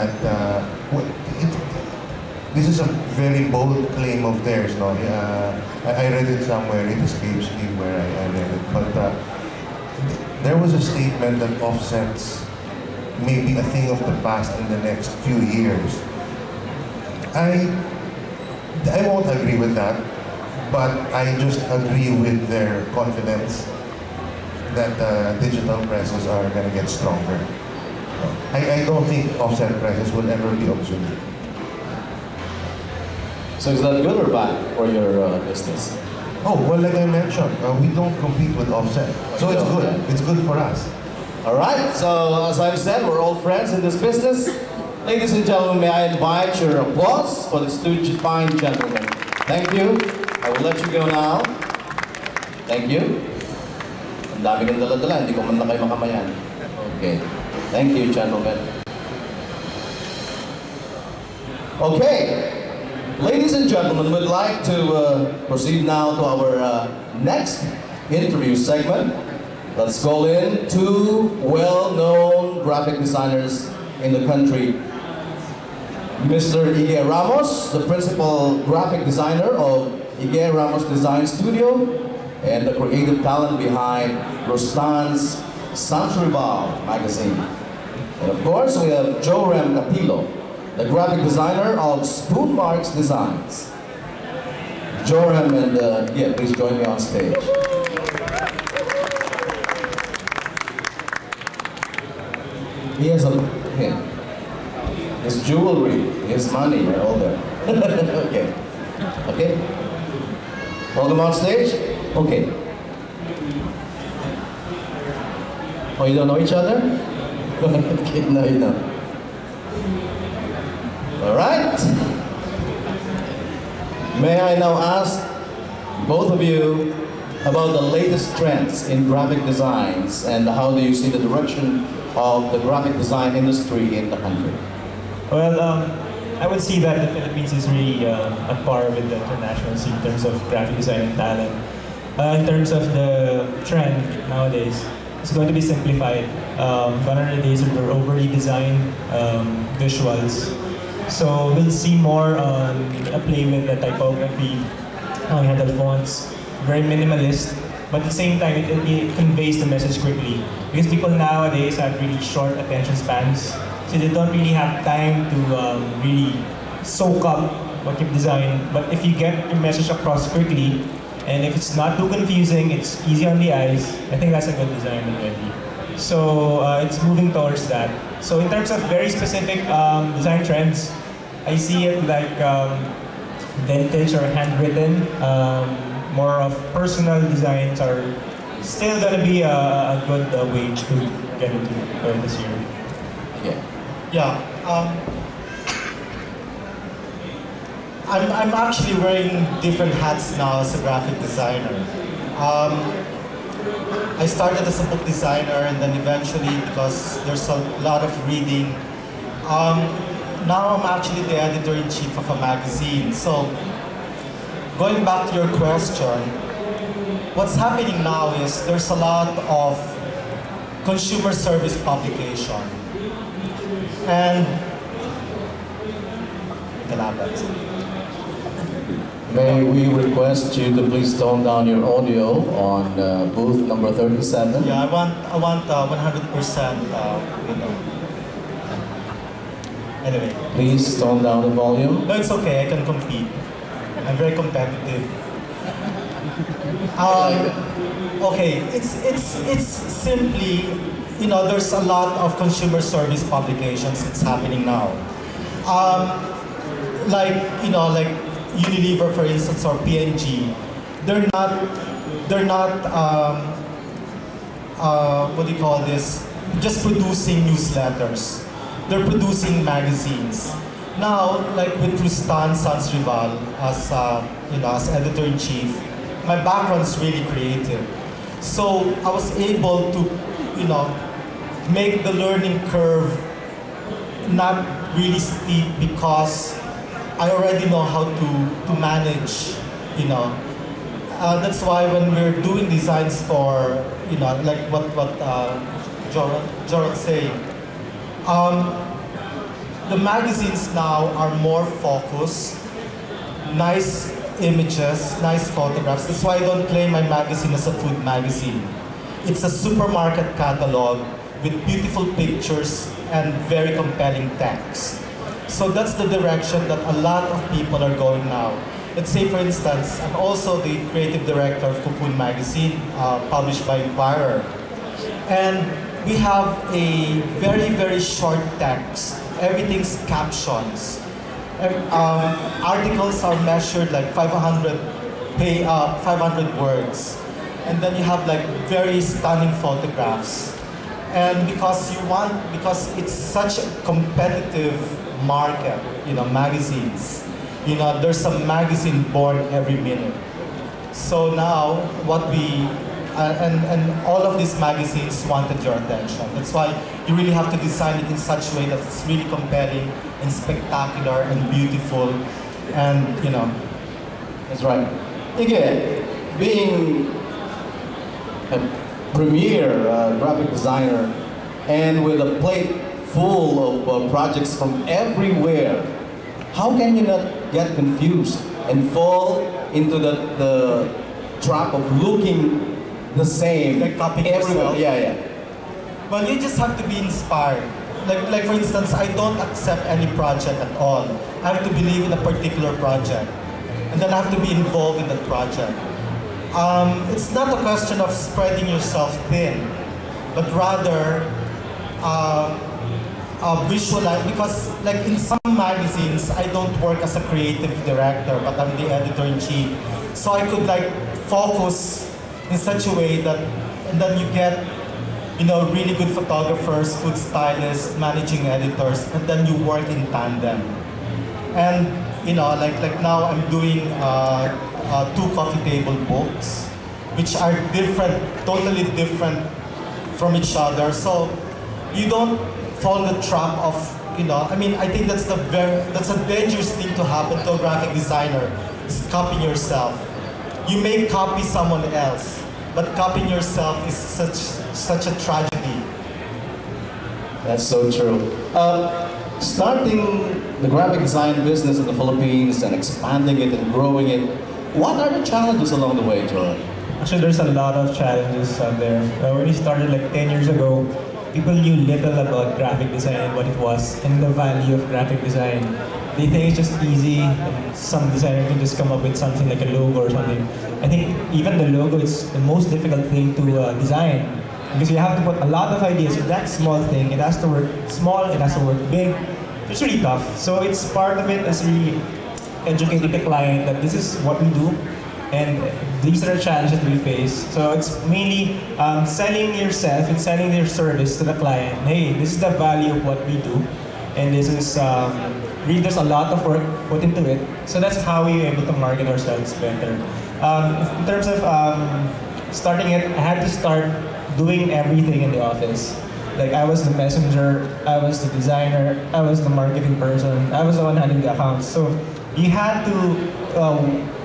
that this is a very bold claim of theirs. No, I read it somewhere. It escapes me where I read it, but there was a statement that offsets may be a thing of the past in the next few years. I won't agree with that, but I just agree with their confidence that digital presses are going to get stronger. I don't think offset presses will ever be obsolete. So is that good or bad for your business? Oh, well, like I mentioned, we don't compete with offset. So it's good. It's good for us. All right, so as I've said, we're all friends in this business. Ladies and gentlemen, may I invite your applause for these two fine gentlemen. Thank you. I will let you go now. Thank you. Ang dami ng dala-dala, hindi ko man na kayo makamayan. Okay. Thank you, gentlemen. Okay. Ladies and gentlemen, we'd like to proceed now to our next interview segment. Let's call in two well-known graphic designers in the country. Mr. Ige Ramos, the principal graphic designer of Ige Ramos Design Studio and the creative talent behind Rustan's Santrival magazine. And of course, we have Joram Capillo, the graphic designer of Spoon Marks Designs. Joram and yeah, please join me on stage. He has a pin. His jewelry, his money, they're all there. Okay. Okay? Welcome on stage? Okay. Oh, you don't know each other? Okay, no, you don't. All right. May I now ask both of you about the latest trends in graphic designs and how do you see the direction of the graphic design industry in the country? Well, I would see that the Philippines is really at par with the international scene in terms of graphic design and talent. In terms of the trend nowadays, it's going to be simplified. Gone are the days of the overly designed visuals. So we'll see more a play with the typography, how we handle fonts, very minimalist, but at the same time it conveys the message quickly. Because people nowadays have really short attention spans, so they don't really have time to really soak up what you've designed. But if you get your message across quickly, and if it's not too confusing, it's easy on the eyes, I think that's a good design already. So it's moving towards that. So in terms of very specific design trends, I see it like vintage or handwritten. More of personal designs are still going to be a good way to get into this year. Yeah. Yeah. I'm actually wearing different hats now as a graphic designer. I started as a book designer, and then eventually, because there's a lot of reading, now I'm actually the editor-in-chief of a magazine. So, going back to your question, what's happening now is there's a lot of consumer service publication. And may we request you to please tone down your audio on booth number 37? Yeah, I want 100%, you know. Anyway. Please tone down the volume. No, it's okay, I can compete. I'm very competitive. Okay, it's simply, you know, there's a lot of consumer service publications that's happening now. Like, you know, like Unilever, for instance, or P&G, they're not, what do you call this? Just producing newsletters. They're producing magazines. Now, like with Rustan Sansrival as, you know, as editor-in-chief, my background's really creative. So I was able to, you know, make the learning curve not really steep because I already know how to manage, you know. That's why when we're doing designs for, you know, like what Jordan's saying, the magazines now are more focused, nice images, nice photographs. That's why I don't claim my magazine as a food magazine. It's a supermarket catalog with beautiful pictures and very compelling text. So that's the direction that a lot of people are going now. Let's say, for instance, I'm also the creative director of Cocoon Magazine, published by Inquirer. And we have a very, very short text. Everything's captions. Articles are measured like 500 words. And then you have like very stunning photographs. And because it's such a competitive market, magazines, there's a magazine born every minute. So now what we, and all of these magazines wanted your attention. That's why you really have to design it in such a way that it's really compelling and spectacular and beautiful, and That's right. Again, being a premier graphic designer and with a plate full of projects from everywhere, how can you not get confused and fall into the trap of looking the same? Like copying everywhere. yourself. Yeah. Well, you just have to be inspired. Like for instance, I don't accept any project at all. I have to believe in a particular project, and then I have to be involved in that project. It's not a question of spreading yourself thin, but rather visualize, because like in some magazines, I don't work as a creative director, but I'm the editor-in-chief. So I could like focus in such a way that, and then you get, really good photographers, food stylists, managing editors, and then you work in tandem. And, like now I'm doing 2 coffee table books, which are different, totally different from each other. So you don't fall in the trap of, I think that's a dangerous thing to happen to a graphic designer, is copying yourself. You may copy someone else, but copying yourself is such a tragedy. That's so true. Starting the graphic design business in the Philippines and expanding it and growing it, what are the challenges along the way, John? Actually, there's a lot of challenges out there. When we started like 10 years ago, people knew little about graphic design and what it was and the value of graphic design. They think it's just easy, and some designer can just come up with something like a logo or something. I think even the logo is the most difficult thing to design, because you have to put a lot of ideas in that small thing. It has to work small, it has to work big. It's really tough. So it's part of it is really educating the client that this is what we do, and these are the challenges we face. So it's mainly selling yourself and selling your service to the client. Hey, this is the value of what we do, and this is really, there's a lot of work put into it. So that's how we're able to market ourselves better. In terms of starting it, I had to start doing everything in the office. Like I was the messenger, I was the designer, I was the marketing person, I was the one handling the accounts. So you had to,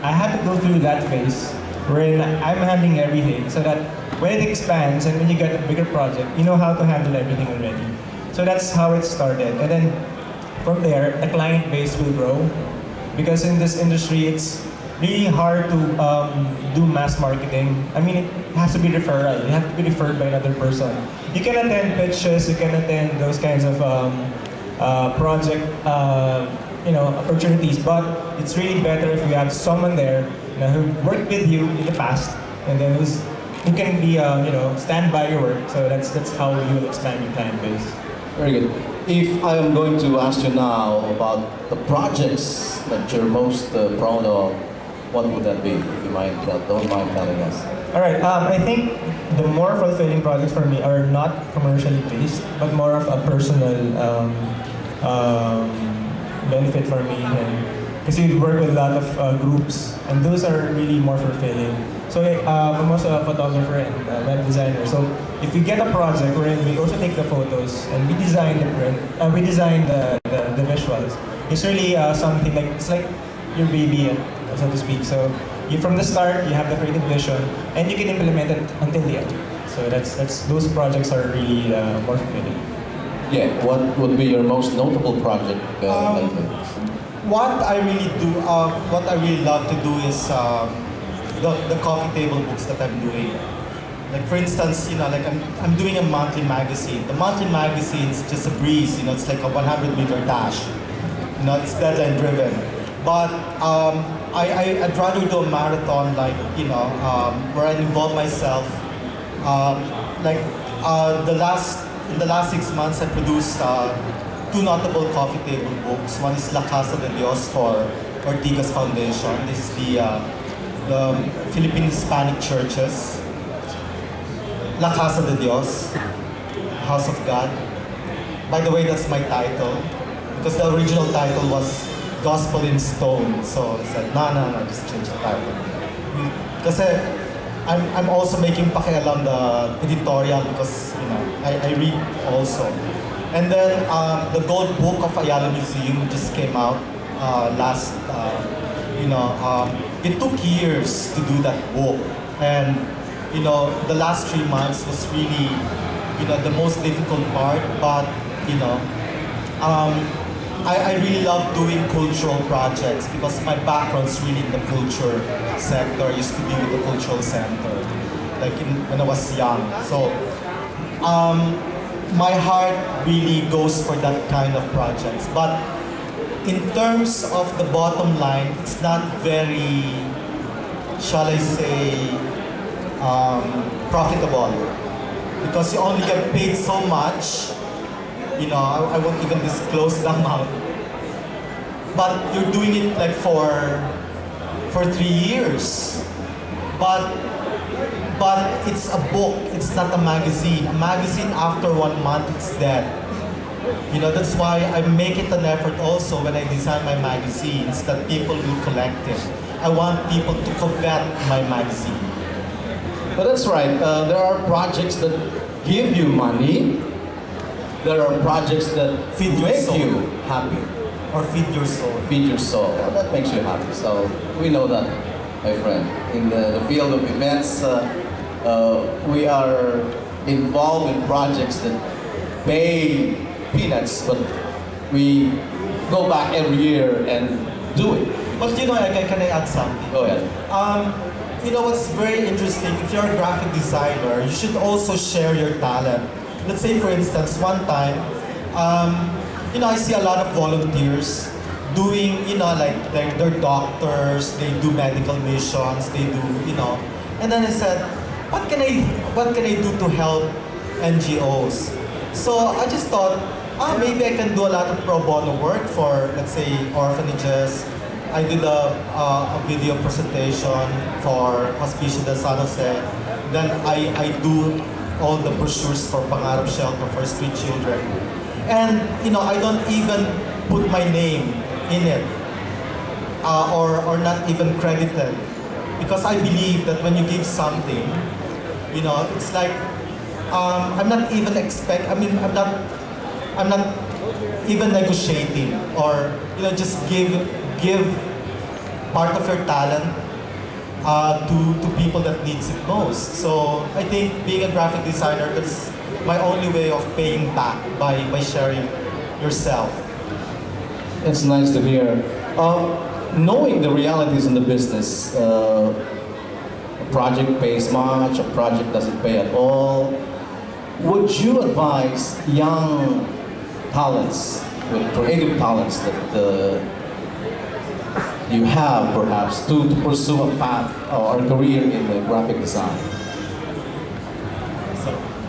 I had to go through that phase wherein I'm handling everything, so that when it expands and when you get a bigger project, you know how to handle everything already. So that's how it started. And then from there, the client base will grow, because in this industry, it's really hard to do mass marketing. I mean, it has to be referral. You have to be referred by another person. You can attend pitches, you can attend those kinds of project opportunities, but it's really better if you have someone there who worked with you in the past, and then who can be stand by your work. So that's how you will expand your client base. Very good. If I am going to ask you now about the projects that you're most proud of, what would that be? If you don't mind telling us. All right. I think the more fulfilling projects for me are not commercially based, but more of a personal benefit for me. Because you work with a lot of groups, and those are really more fulfilling. So I'm also a photographer and a web designer. So if we get a project wherein we also take the photos and we design the print, we design the visuals, it's really something like, it's like your baby, so to speak. So from the start, you have the creative vision, and you can implement it until the end. So those projects are really more fulfilling. Yeah, what would be your most notable project lately? What I really do, what I really love to do is the coffee table books that I'm doing. Like for instance, like I'm doing a monthly magazine. The monthly magazine is just a breeze, it's like a 100-meter dash. It's deadline driven. But I'd rather do a marathon, like where I involve myself. In the last 6 months, I produced 2 notable coffee table books. One is La Casa de Dios for Ortigas Foundation. This is the Philippine Hispanic churches. La Casa de Dios, House of God. By the way, that's my title, because the original title was Gospel in Stone. So I said, no, just change the title. Because I'm also making pakialam the editorial, because I read also. And then the Gold Book of Ayala Museum just came out last. It took years to do that book, and the last 3 months was really the most difficult part. But I really love doing cultural projects, because my background's really in the culture sector. I used to be with the cultural center, like when I was young. So my heart really goes for that kind of projects. But in terms of the bottom line, it's not very, shall I say, profitable, because you only get paid so much. I won't even disclose the amount. But you're doing it like for 3 years. But it's a book, it's not a magazine. A magazine, after 1 month, it's dead. That's why I make it an effort also when I design my magazines that people will collect it. I want people to covet my magazine. But that's right. There are projects that give you money. There are projects that make you happy. Or feed your soul. Feed your soul. Well, that makes you happy. So we know that, my friend. In the field of events, we are involved in projects that pay peanuts, but we go back every year and do it. But can I add something? Go ahead. What's very interesting, if you're a graphic designer, you should also share your talent. Let's say, for instance, one time, I see a lot of volunteers doing, like they're doctors, they do medical missions, they do, and then I said, what can I do to help NGOs? So I just thought, maybe I can do a lot of pro bono work for, let's say, orphanages. I did a video presentation for Hospicio del San Jose. Then I do all the brochures for Pangarap Shelter for street children. And, I don't even put my name in it, or not even credited. Because I believe that when you give something, it's like, I'm not even I'm not even negotiating, or, just give part of your talent to people that needs it most. So I think being a graphic designer, that's my only way of paying back by sharing yourself. It's nice to hear. Knowing the realities in the business, a project pays much, a project doesn't pay at all. Would you advise young talents, with creative talents that you have perhaps, to pursue a path or a career in graphic design?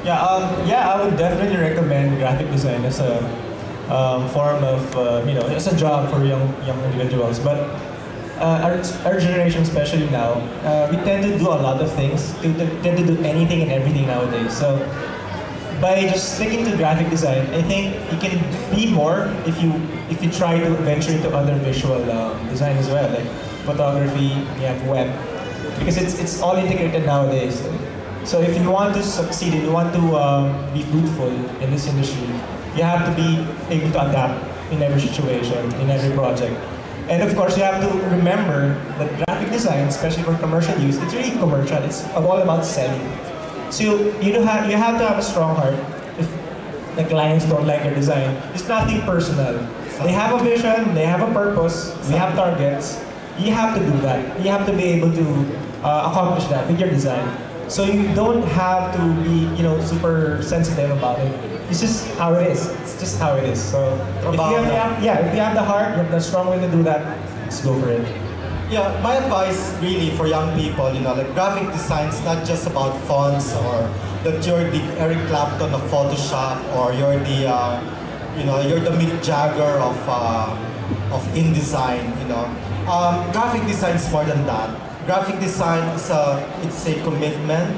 I would definitely recommend graphic design as a form of, as a job for young individuals. But our generation, especially now, we tend to do a lot of things. We tend to do anything and everything nowadays. So by just sticking to graphic design, I think you can be more if you try to venture into other visual design as well, like photography, you have web, because it's all integrated nowadays. So if you want to succeed and you want to be fruitful in this industry, you have to be able to adapt in every situation, in every project. And of course, you have to remember that graphic design, especially for commercial use, it's really commercial. It's all about selling. So you have to have a strong heart. the clients don't like your design. It's nothing personal. They have a vision, they have a purpose, we have targets. You have to do that. You have to be able to accomplish that with your design. So you don't have to be, super sensitive about it. It's just how it is. It's just how it is. So if you have the heart, you have the strong will to do that, let's go for it. Yeah, my advice really for young people, like graphic design is not just about fonts or that you're the Eric Clapton of Photoshop or you're the, you're the Mick Jagger of InDesign, graphic design is more than that. Graphic design is it's a commitment.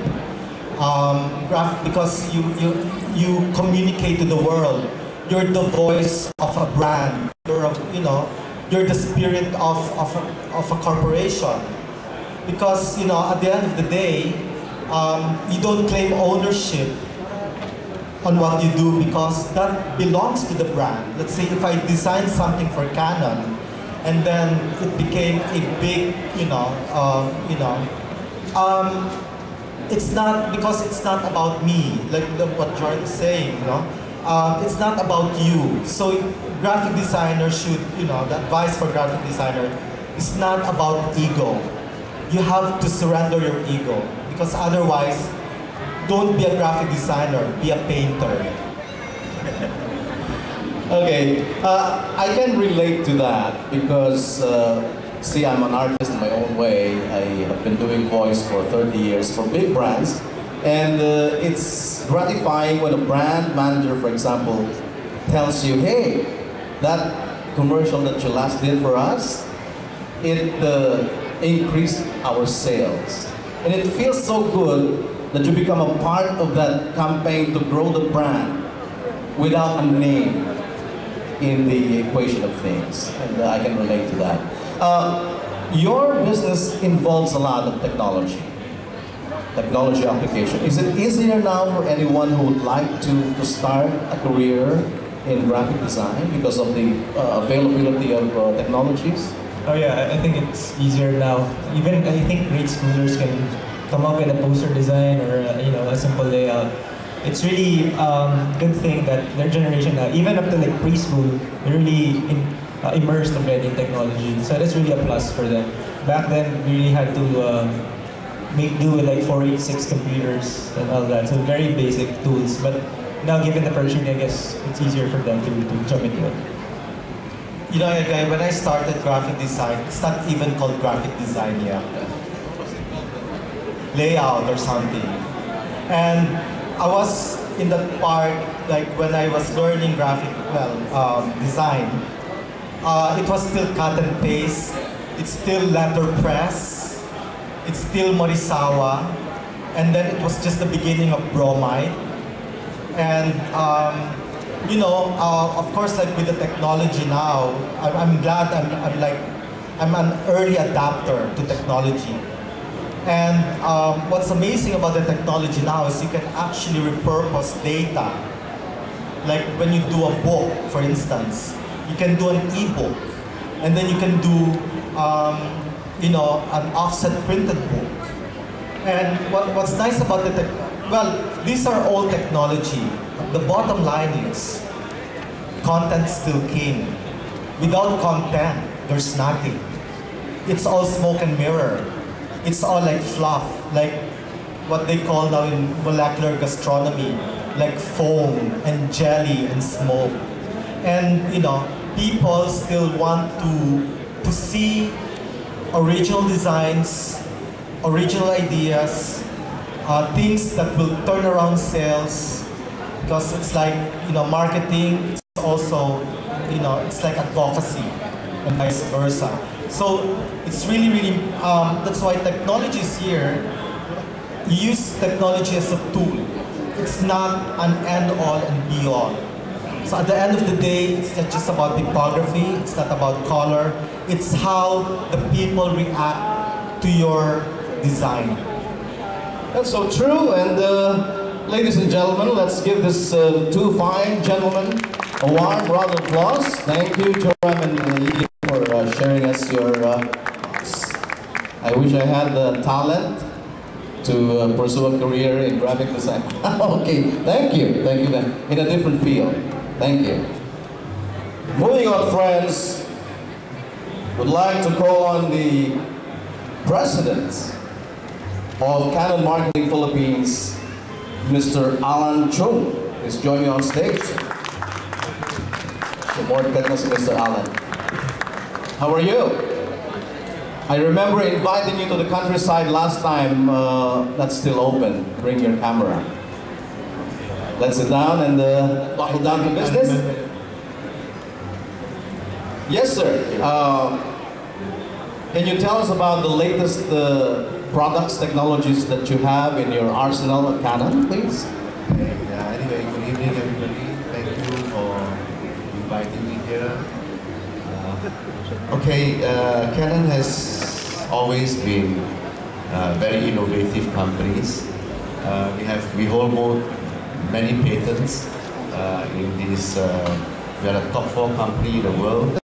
Because you communicate to the world. You're the voice of a brand. You're the spirit of a corporation. Because at the end of the day, you don't claim ownership on what you do because that belongs to the brand. Let's say if I design something for Canon, and then it became a big, it's not because it's not about me, like what Jordan is saying, it's not about you. So graphic designer should, the advice for graphic designer is not about ego. You have to surrender your ego because otherwise, don't be a graphic designer, be a painter. Okay, I can relate to that because, see, I'm an artist in my own way. I have been doing voice for 30 years for big brands. And it's gratifying when a brand manager, for example, tells you, hey, that commercial that you last did for us, it increased our sales. And it feels so good that you become a part of that campaign to grow the brand without a name in the equation of things. And I can relate to that. Your business involves a lot of technology application. Is it easier now for anyone who would like to start a career in graphic design because of the availability of technologies? Oh yeah, I think it's easier now. Even I think grade schoolers can come up with a poster design or a simple layout. It's really good thing that their generation now, even up to like preschool, they're really immersed already in technology. So that's really a plus for them. Back then, we really had to make do with like 486 computers and all that. So very basic tools. But now, given the opportunity, I guess it's easier for them to jump into it. Again, when I started graphic design, it's not even called graphic design yet. Layout or something. And I was in that part, like when I was learning graphic, design, it was still cut and paste, it's still letterpress, it's still Morisawa, and then it was just the beginning of bromide. And of course, like with the technology now, I'm glad I'm an early adapter to technology. And what's amazing about the technology now is you can actually repurpose data. Like when you do a book, for instance, you can do an e-book, and then you can do, an offset printed book. And what's nice about these are all technology. The bottom line is, content still king. Without content, there's nothing. It's all smoke and mirror. It's all like fluff, like what they call now in molecular gastronomy, like foam and jelly and smoke. And people still want to see original designs, original ideas, things that will turn around sales, because it's like marketing. It's also it's like advocacy and vice versa. So it's really, that's why technology is here. You use technology as a tool. It's not an end-all and be-all. So at the end of the day, it's not just about typography, it's not about color, it's how the people react to your design. That's so true, and ladies and gentlemen, let's give this two fine gentlemen a warm round of applause. Thank you, Joram and Lee, for sharing us your I wish I had the talent to pursue a career in graphic design. Okay, thank you then. In a different field. Thank you. Moving on, friends, would like to call on the president of Canon Marketing Philippines, Mr. Alan Chung, is joining on stage. Support Mr. Alan. How are you? I remember inviting you to the countryside last time. That's still open. Bring your camera. Let's sit down and buckle down to business. Yes, sir. Can you tell us about the latest products, technologies that you have in your arsenal at Canon, please? Yeah, anyway, good evening everybody. Thank you for inviting me here. Canon has always been very innovative companies. We hold many patents in this. We are a top 4 company in the world.